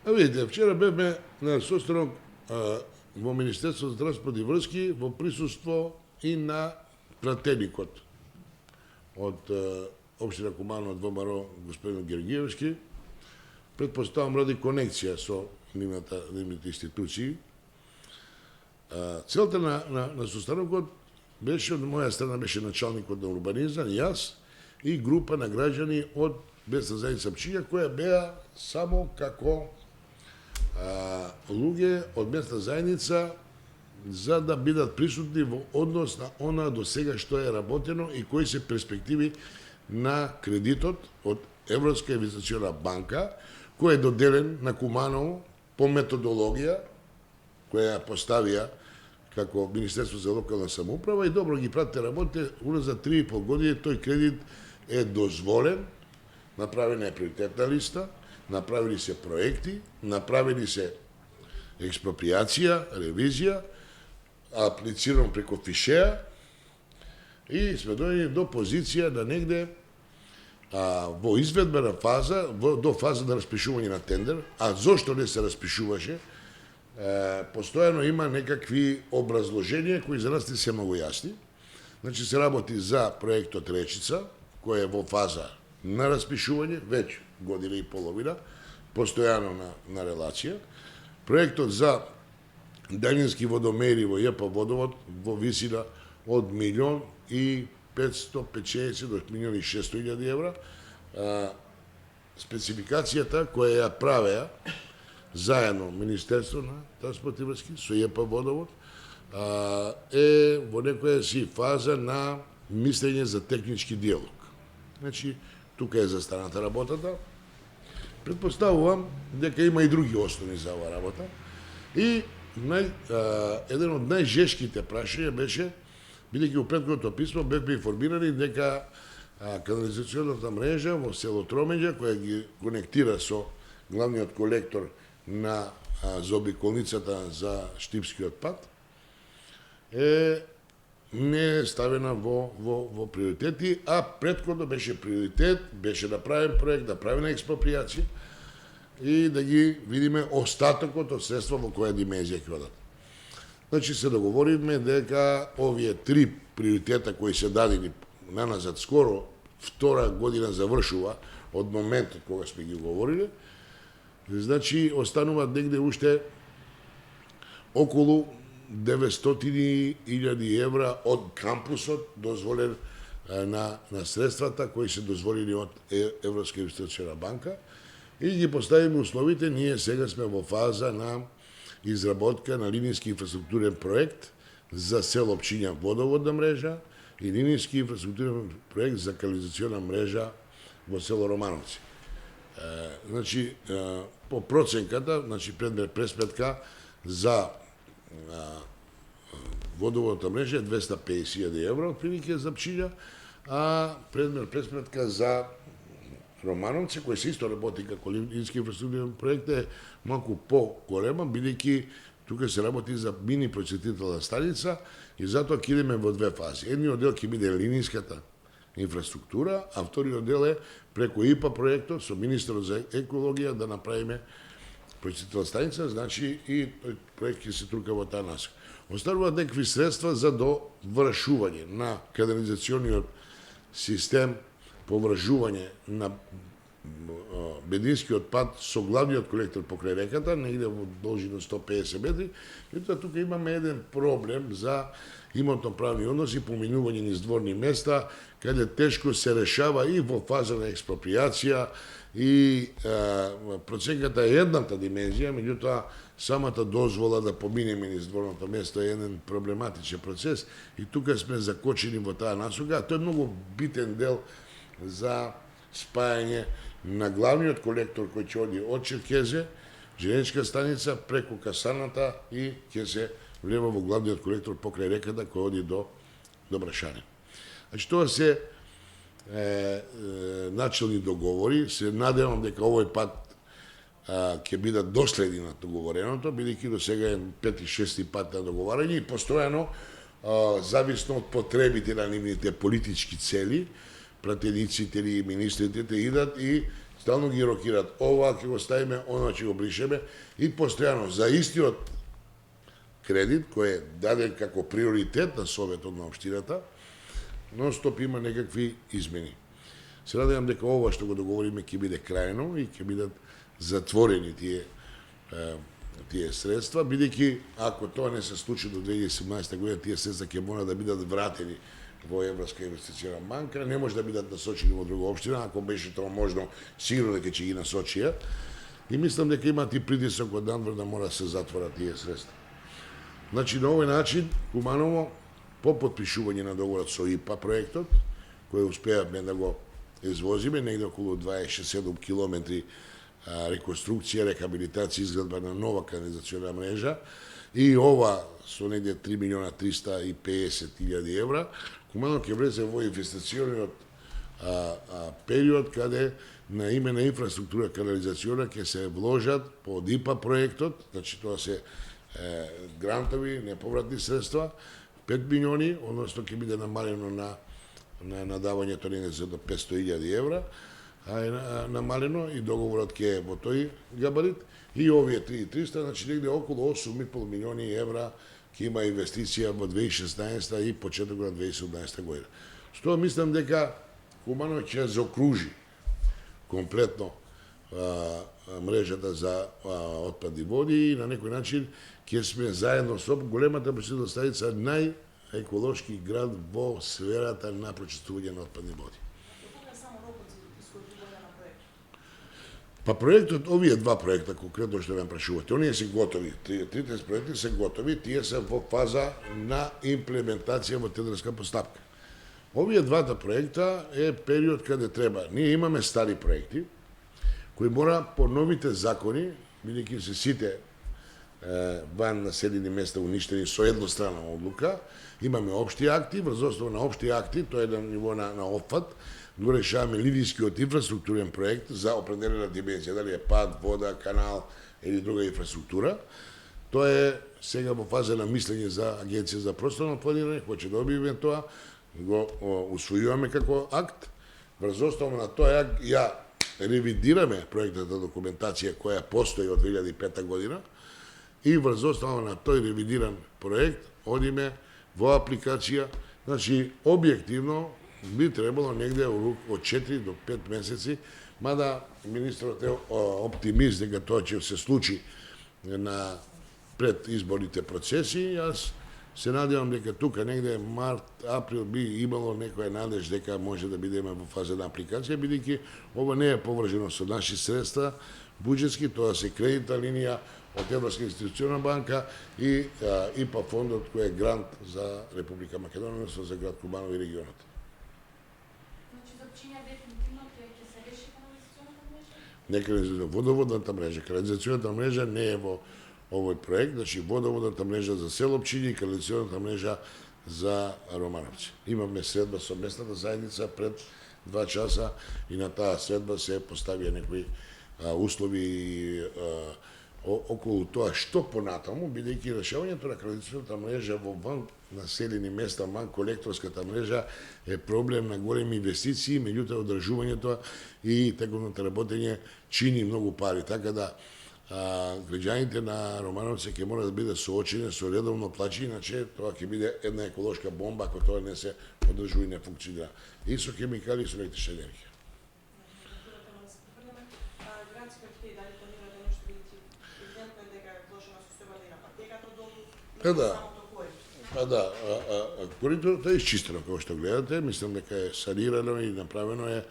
Видите, вчера бевме на состанок во Министерство за транспорт и врски во присуство и на пратеникот од општина Куманово од ВМРО господин Георгиевски. Предпоставам ради конекција со нивните институции. Целта на состанокот беше од моја страна беше началникот на урбанизам, јас и група на граѓани од местна заедница Пчиња која беа само како луѓе од местна заедница за да бидат присутни во однос на она до сега што е работено и кои се перспективи на кредитот од Европска инвестициона банка кој е доделен на Куманово по методологија која ја поставија како Министерство за локална самоуправа и добро ги пратите работите, уназад 3,5 години тој кредит е дозволен, направена е приоритетна листа, направени се проекти, направени се експроприација, ревизија, аплицирано преку фишеа и сме дојдени до позиција да негде во изведбена фаза, до фаза на распишување на тендер, а зошто не се распишуваше, постојано има некакви образложенија кои за нас не се многу јасни. Значи се работи за проектот Речица, кој е во фаза на распишување, веќе година и половина, постојано на релација. Проектот за Дајнински водомери во ЈП Водовод во висина од 1.550.000 до 1.600.000 евра. Спецификацијата која ја правеа заедно Министерство на транспорт и врски со ЈП Водовод е во некоја си фаза на мислење за технички диалог. Значи, тука е застаната работата. Предпоставувам дека има и други основи за оваа работа. И еден од најжешките прашања беше, бидејќи во претходното писмо бевме информирани дека канализационата мрежа во село Тромеѓа, која ги конектира со главниот колектор на заобиколницата за Штипскиот пат, не е ставена во приоритети, а претходно беше приоритет, беше направен проект, направена експроприација и да ги видиме остатокот од средства во која димензија ќе одат. Значи се договоривме дека овие три приоритета кои се дадени наназад скоро втора година завршува од моментот кога сме ги говориле, значи остануваат негде уште околу 900.000 евра од кампусот дозволен на средствата кои се дозволени од Европска инвестициона банка и ги поставиме условите. Ние сега сме во фаза на изработка на линијски инфраструктурен проект за село Пчиња водоводна мрежа и линијски инфраструктурен проект за канализациона мрежа во село Романовци. Значи, по проценката, значи предмет пресметка за водоводната мрежа е 250.000 евра отприлike за Пчиња, а предмет пресметка за Романовци, кој се исто работи како линијски инфраструктурен проект, е малку по-голема, бидејќи тука се работи за мини прочистителна станица и затоа ќе идеме во две фази. Едниот дел ќе биде линиската инфраструктура, а вториот дел е преку ИПА проектот со министерот за екологија да направиме прочистителна станица, значи и проект ќе се трука во таа насока. Остануваат некакви средства за довршување на канализациониот систем, повржување на Бединскиот пат со главниот колектор покрај реката, негде во должина 150 метри. И тука имаме еден проблем за имотно-правни односи, поминување низ дворни места, каде тешко се решава и во фаза на експроприација и проценката е едната димензија, меѓутоа самата дозвола да поминеме низ дворното место е еден проблематичен процес и тука сме закочени во таа насока, а тој е многу битен дел за спајање на главниот колектор кој ќе оди од Черкезе, железничка станица преку касаната и ќе се влева во главниот колектор покрај реката кој оди до Брашане. Значи тоа се начални договори, се надевам дека овој пат ќе бидат доследни на договореното, бидејќи до сега е 5-6 пат на договарање и постојано, зависно од потребите на нивните политички цели, пратениците или министрите идат и стално ги рокират. Ова ќе го ставиме, оно ќе го бришеме и постојано за истиот кредит кој е даден како приоритет на Советот на општината, нон-стоп има некакви измени. Се надевам дека ова што го договориме ќе биде крајно и ќе бидат затворени тие средства, бидејќи ако тоа не се случи до 2017 година, тие средства ќе мора да бидат вратени во Европска инвестициона банка, не може да бидат насочени во друга општина, ако беше тоа можно, сигурно дека ќе ги насочија. И мислам дека имаат и притисок од надвор да мора да се затворат тие средства. Значи, на овој начин, Куманово, по потпишување на договорот со ИПА проектот, кој успеавме да го извозиме, негде околу 27 километри реконструкција, рехабилитација, изградба на нова канализациона мрежа и ова со негде 3 милиона 350 илјади евра, Куманово ќе влезе во инвестициониот период каде на име на инфраструктура канализациона ќе се вложат по ИПА проектот, значи тоа се грантови, неповратни средства, 5 милиони, односно ќе биде намалено на надавањето негде за до 500.000 евра, намалено и договорот ќе е во тој габарит и овие 3.300, значи негде околу 8,5 милиони евра ќе има инвестиција во 2016 и почеток на 2017 година. Што мислам дека Куманово ќе заокружи комплетно мрежата за отпадни води и на некој начин ќе сме заедно со големата пречиствателна станица најеколошки град во сферата на прочиствување на отпадни води. Па проектот, овие два проекта конкретно што ме прашувате, оние се готови. Трите проекти се готови, тие се во фаза на имплементација во тендерска постапка. Овие двата проекта е период каде треба. Ние имаме стари проекти кои мора по новите закони, бидејќи се сите ван населени места уништени со еднострана одлука, имаме општи акти, врз основа на општи акти, тоа е на ниво на ОФАТ, го решаваме лидискиот инфраструктурен проект за определена димензија, дали е пат, вода, канал или друга инфраструктура. Тоа е сега во фаза на мислење за Агенција за просторно планирање, кој ќе да објавиме тоа, го усвојуваме како акт. Врз основа на тој акт ја ревидираме проектната документација која постои од 2005 година и врз основа на тој ревидиран проект одиме во апликација. Значи, објективно би требало негде од 4 до 5 месеци, мада министрот е оптимист дека тоа ќе се случи на пред изборните процеси. Јас се надевам дека тука негде март, април би имало некоја надеж дека може да бидеме во фаза на апликација, бидејќи ова не е повржено со наши средства буџетски, тоа се кредитна линија од Европска инвестициона банка и ИПА фондот кој е грант за Република Македонија, односно за град Куманово и регионот. Значи започиња дефинитивно ќе се реши канализационата мрежа? Не водоводната мрежа, канализационата мрежа не е во овој проект, значи водоводната мрежа за село Пчиња и канализационата мрежа за Романовци. Имаме средба со местната заедница пред 2 часа и на таа средба се поставија некои услови околу тоа што понатаму, бидејќи решавањето на канализационата мрежа во ван населени места, ван колекторската мрежа е проблем на големи инвестиции, меѓутоа одржувањето и тековното работење чини многу пари, така да граѓаните на Романовци ќе мора да биде соочени со редовно плаќање, иначе тоа ќе биде една еколошка бомба ако тоа не се одржува и не функционира. И со хемикали и со електрична енергија. Коридорот е изчистено, како што гледате, мислам дека е санирано и направено е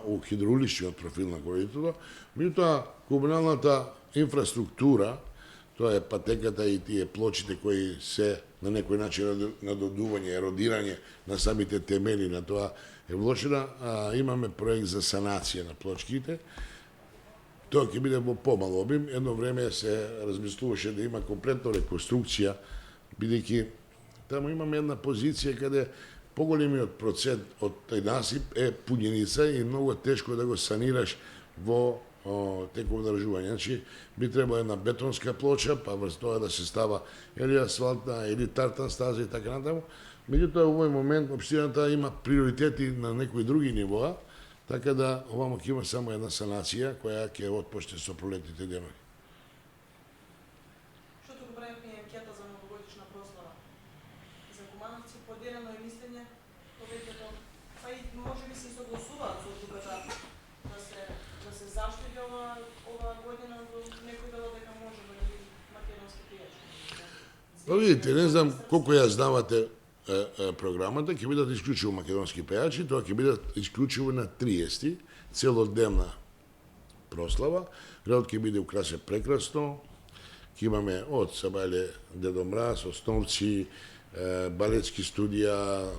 у хидроуличниот профил на коридорот. Меѓутоа, комуналната инфраструктура, тоа е патеката и тие плочите кои се на некој начин надодување, еродирање на самите темели на тоа е влошена, имаме проект за санација на плочките. Тоа ќе биде во помал обим. Едно време се размислуваше да има комплетна реконструкција, бидејќи таму имаме една позиција каде поголемиот процент од тој насип е пуњеница и многу тешко да го санираш во теково одржување. Значи, би требала една бетонска плоча, па врз тоа да се става или асфалтна, или тартан стаза и така натаму. Меѓутоа, во овој момент, општината има приоритети на некои други нивоа, така да овамо ќе има само една санација која ќе отпочне со пролетните денови. Што туку правиме анкета за новогодишна прослава? За Кумановци поделено е мислење, повеќето, па и може би се согласуваат со одлуката да се заштеди ова година во некој дел дека може да ги македонски пијачи. Па видите, не знам колку ја знавате програмата, ќе бидат исклучиво македонски пејачи, тоа ќе бидат исклучиво на 30 целодневна прослава. Градот ќе биде украсен прекрасно, ќе имаме од Сабајле Дедо Мраз, Основци, балетски студија,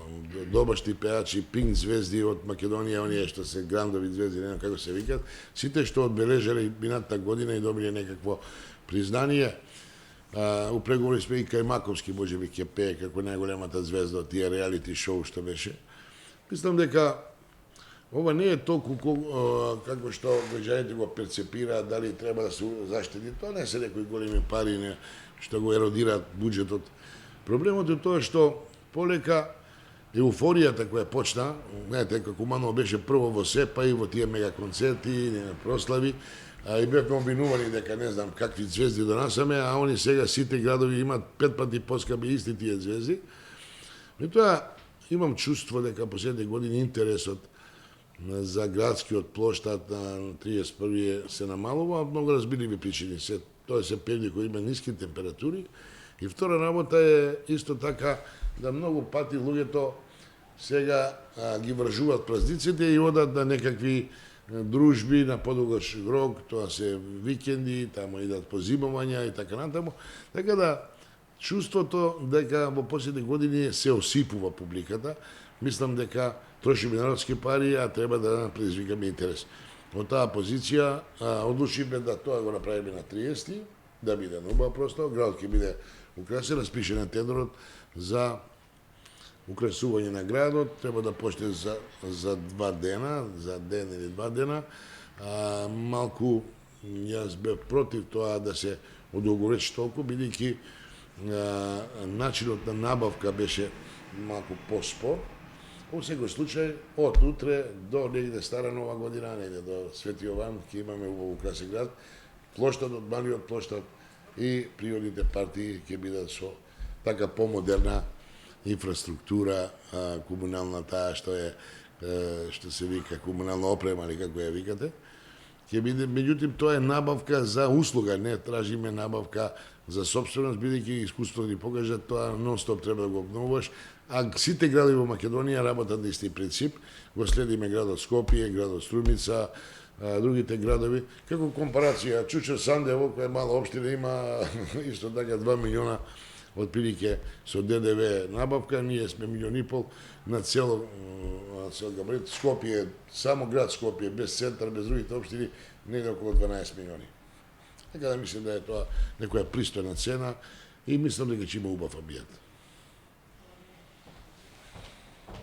добашти пејачи, пинг звезди од Македонија, оние што се грандови звезди, не знам како се викат, сите што одбележале минатата година и добиле некакво признание. У преговори сме и Кајмаковски, може би ќе пее како најголемата звезда од тие реалити шоу што беше. Мислам дека ова не е толку како што граѓаните го перцепираат, дали треба да се заштеди. Тоа не се некои големи пари што го еродираат буџетот. Проблемот е тоа што полека еуфоријата која почна, знаете, како Куманово беше прво во се, па и во тие мега концерти, прослави, и бевме обвинувани дека не знам какви звезди донасаме, а они сега сите градови имаат 5 пати поскапи исти тие звезди. И тоа имам чувство дека последните години интересот за градскиот плоштад на 31 се намалува, од многу разбирливи причини. Тоа се периоди кои има ниски температури. И втора работа е исто така да многу пати луѓето сега ги вржуваат празниците и одат на некакви дружби на подолгош рок, тоа се викенди, таму идат позимувања и така натаму. Така да, чувството дека во последните години се осипува публиката, мислам дека трошиме народски пари, а треба да предизвикаме интерес. Од таа позиција одлучивме да тоа го направиме на 30, да биде на убава прослава, градот ќе биде украсен, распишен на тендерот за украсување на градот, треба да почне за 2 дена, за ден или 2 дена. Малку јас бев против тоа да се одолговечи толку, бидејќи начинот на набавка беше малку поспор. Во секој случај, од утре до негде Стара Нова година, негде до Свети Јован, ќе имаме во украсен град, плоштадот, малиот плоштад и приорните партии ќе бидат со така помодерна инфраструктура, комунална таа што се вика комунална опрема или како ја викате. Ќе биде, меѓутоа тоа е набавка за услуга, не тражиме набавка за собственост, бидејќи искуството ни покажа тоа нон-стоп треба да го обновуваш, а сите градови во Македонија работат на исти принцип. Го следиме градот Скопје, градот Струмица, другите градови. Како компарација, Чучер Сандево, која е мала општина, има исто така 2 милиона отприлike со ДДВ набавка, ние сме 1,5 милиона на цел габарит. Скопје, само град Скопје, без центар, без другите општини, негде околу 12 милиони. Така да мислам да е тоа некоја пристојна цена и мислам дека ќе има убав амбиент.